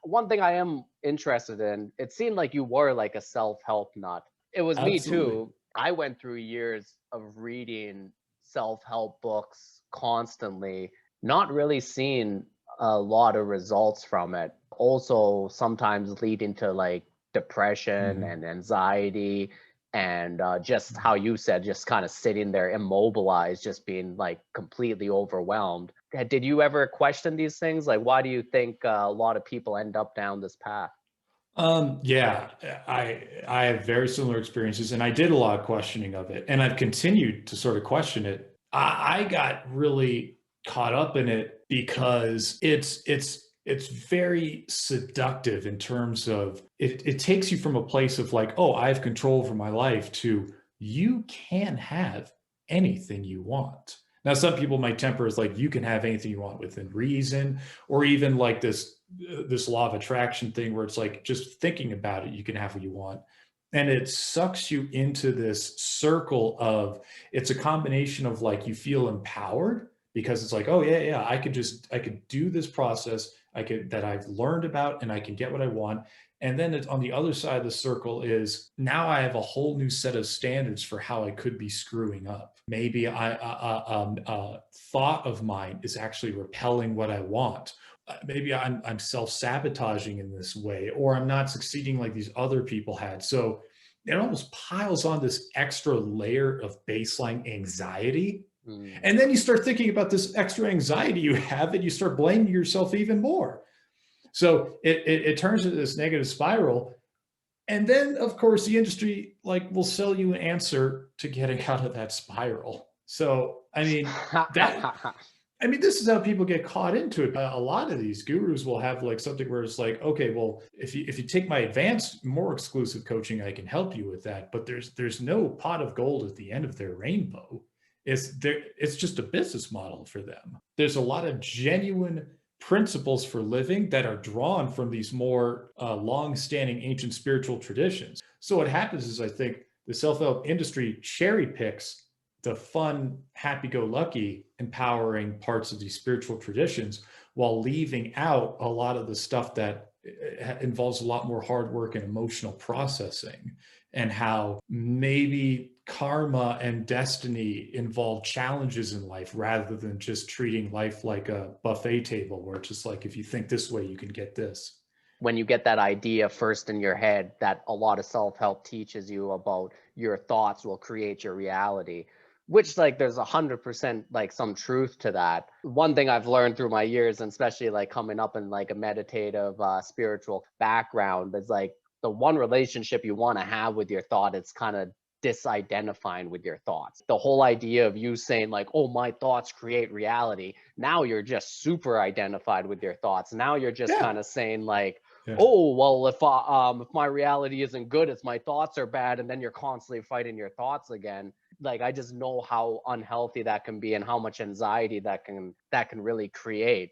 one thing I am interested in, it seemed like you were like a self-help nut. It was me Absolutely. too. I went through years of reading self-help books constantly, not really seeing a lot of results from it. Also, sometimes leading to like depression Mhm. and anxiety, and just how you said, just kind of sitting there immobilized, just being like completely overwhelmed. Did you ever question these things? Like, why do you think a lot of people end up down this path? Yeah, I have very similar experiences, and I did a lot of questioning of it, and I've continued to sort of question it. I got really caught up in it because it's very seductive in terms of it takes you from a place of like, oh, I have control over my life to you can have anything you want. Now, some people might temper as like you can have anything you want within reason, or even like this law of attraction thing where it's like just thinking about it, you can have what you want. And it sucks you into this circle of it's a combination of like you feel empowered because it's like, oh yeah, yeah, I could do this process I could that I've learned about and I can get what I want. And then on the other side of the circle is now I have a whole new set of standards for how I could be screwing up. Maybe thought of mine is actually repelling what I want. Maybe I'm self-sabotaging in this way, or I'm not succeeding like these other people had. So it almost piles on this extra layer of baseline anxiety. Mm. And then you start thinking about this extra anxiety you have, and you start blaming yourself even more. So it turns into this negative spiral. And then, of course, the industry like will sell you an answer to getting out of that spiral. So, I mean, this is how people get caught into it. A lot of these gurus will have like something where it's like, okay, well, if you take my advanced, more exclusive coaching, I can help you with that. But there's no pot of gold at the end of their rainbow. It's just a business model for them. There's a lot of genuine principles for living that are drawn from these more long-standing ancient spiritual traditions. So what happens is, I think the self-help industry cherry picks the fun, happy-go-lucky, empowering parts of these spiritual traditions while leaving out a lot of the stuff that involves a lot more hard work and emotional processing, and how maybe karma and destiny involve challenges in life rather than just treating life like a buffet table where it's just like, if you think this way, you can get this. When you get that idea first in your head that a lot of self-help teaches you about your thoughts will create your reality, which like there's 100% like some truth to that. One thing I've learned through my years, and especially like coming up in like a meditative spiritual background, is like the one relationship you want to have with your thought, it's kind of disidentifying with your thoughts. The whole idea of you saying like, oh, my thoughts create reality, now you're just super identified with your thoughts. Now you're just Yeah. kind of saying like, Yeah. oh well, if my reality isn't good, it's my thoughts are bad, and then you're constantly fighting your thoughts again. Like, I just know how unhealthy that can be and how much anxiety that can really create.